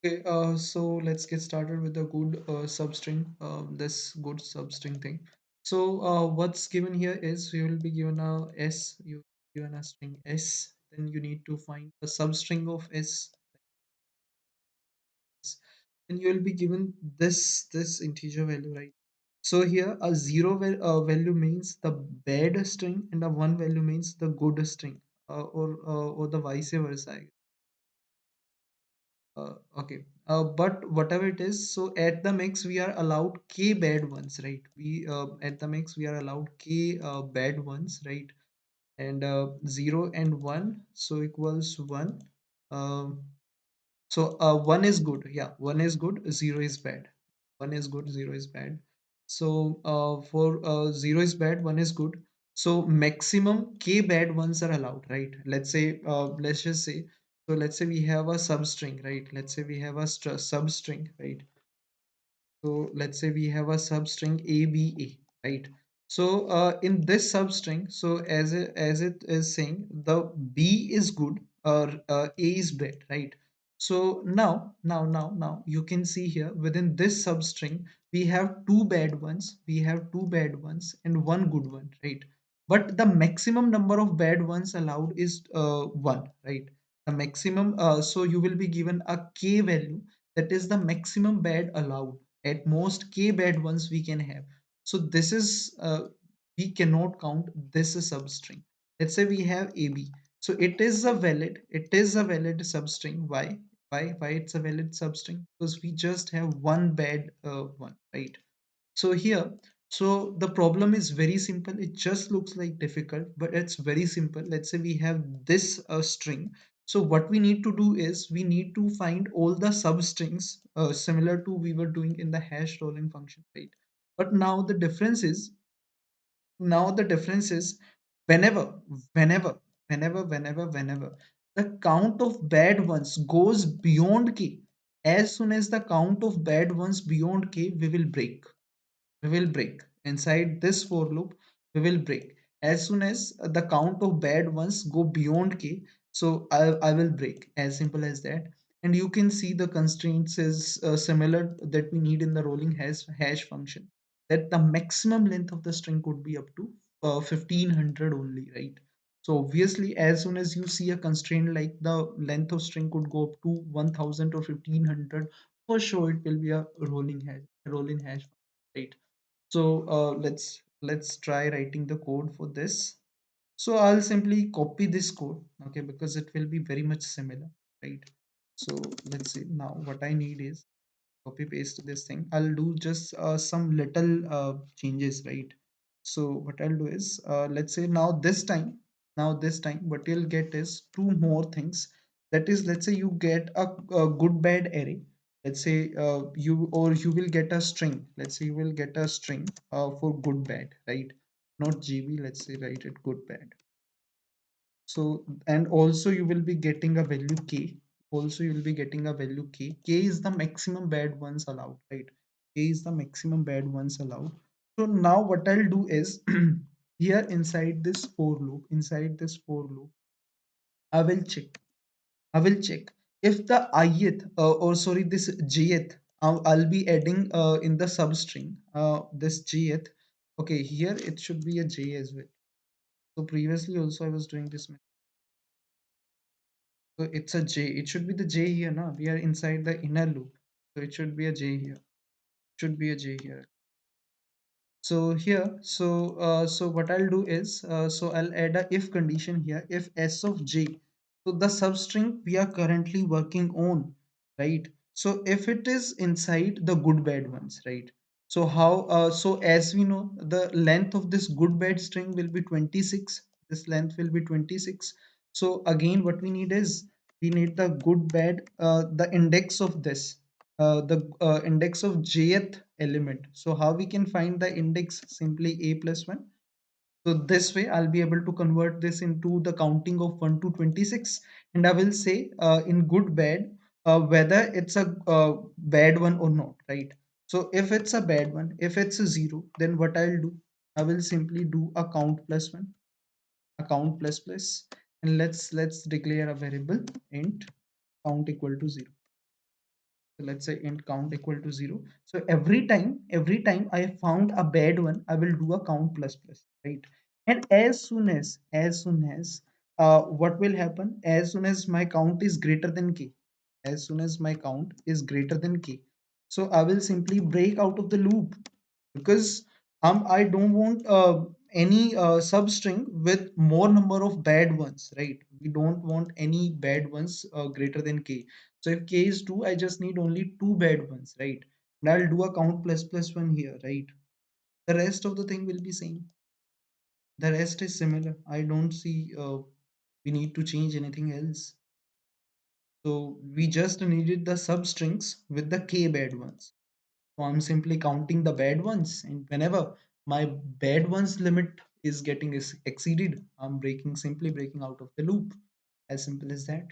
Okay, so let's get started with the good substring, this good substring thing. So what's given here is you will be given a S, you given a string S, then you need to find a substring of S, then you will be given this integer value, right? So here a value means the bad string and a one value means the good string, or the vice versa. Okay. But whatever it is, so at the max we are allowed k bad ones, right? We at the max we are allowed k bad ones, right? And 0 and 1 so equals 1. Um, so 1 is good, yeah, 1 is good, 0 is bad. 1 is good, 0 is bad. So for 0 is bad, 1 is good. So maximum k bad ones are allowed, right? Let's say, let's just say, so let's say we have a substring, right? Let's say we have a substring, right? So let's say we have a substring ABA, right? So in this substring, so as it is saying, the B is good or A is bad, right? So now you can see here within this substring we have two bad ones, and one good one, right? But the maximum number of bad ones allowed is one, right? The maximum, so you will be given a k value, that is the maximum bad allowed. At most k bad ones we can have. So this is we cannot count this as substring. Let's say we have AB, so it is a valid substring. Why it's a valid substring? Because we just have one bad one, right? So here, so the problem is very simple. It just looks like difficult, but it's very simple. Let's say we have this string. So what we need to do is we need to find all the substrings similar to we were doing in the hash rolling function, right? But now the difference is whenever, whenever, whenever the count of bad ones goes beyond k, as soon as the count of bad ones beyond k, we will break inside this for loop. We will break as soon as the count of bad ones go beyond k. So I will break, as simple as that. And you can see the constraints is similar that we need in the rolling hash function, that the maximum length of the string could be up to 1500 only, right? So obviously as soon as you see a constraint like the length of string could go up to 1000 or 1500, for sure it will be a rolling hash, right? So let's try writing the code for this. So I'll simply copy this code, okay, because it will be very much similar, right? So let's see, now what I need is copy paste this thing. I'll do just some little changes, right? So what I'll do is let's say now this time what you'll get is two more things. That is, let's say you get a good bad array. Let's say you will get a string. Let's say you will get a string for good bad, right? Not GB, let's say write it good bad. So, and also you will be getting a value k. Also you will be getting a value k. K is the maximum bad ones allowed, right? K is the maximum bad ones allowed. So now what I'll do is here inside this for loop, I will check. I will check if the ith or sorry, this jth, I'll be adding in the substring this jth. Okay, here it should be a j as well. So previously also I was doing this. So it's a J. It should be the J here, no? We are inside the inner loop. So it should be a J here. Should be a J here. So here, so what I'll do is, so I'll add a if condition here. If s of j, so the substring we are currently working on, right? So if it is inside the good bad ones, right? So how? So as we know, the length of this good bad string will be 26. This length will be 26. So again, what we need is we need the good bad, the index of this, the index of jth element. So how we can find the index? Simply a plus 1. So this way I'll be able to convert this into the counting of 1 to 26, and I will say in good bad whether it's a bad one or not, right? So if it's a bad one, if it's a 0, then what I'll do, I will simply do a count plus 1, a count plus plus, and let's declare a variable int count equal to 0. So let's say int count equal to 0. So every time I found a bad one, I will do a count plus plus, right? And as soon as what will happen, as soon as my count is greater than k, as soon as my count is greater than k, so I will simply break out of the loop, because I don't want any substring with more number of bad ones, right? We don't want any bad ones greater than k. So if k is 2, I just need only two bad ones, right? And I'll do a count plus plus one here, right? The rest of the thing will be same. The rest is similar. I don't see we need to change anything else. So we just needed the substrings with the k bad ones. So I'm simply counting the bad ones, and whenever my bad ones limit is getting exceeded, I'm simply breaking out of the loop. As simple as that.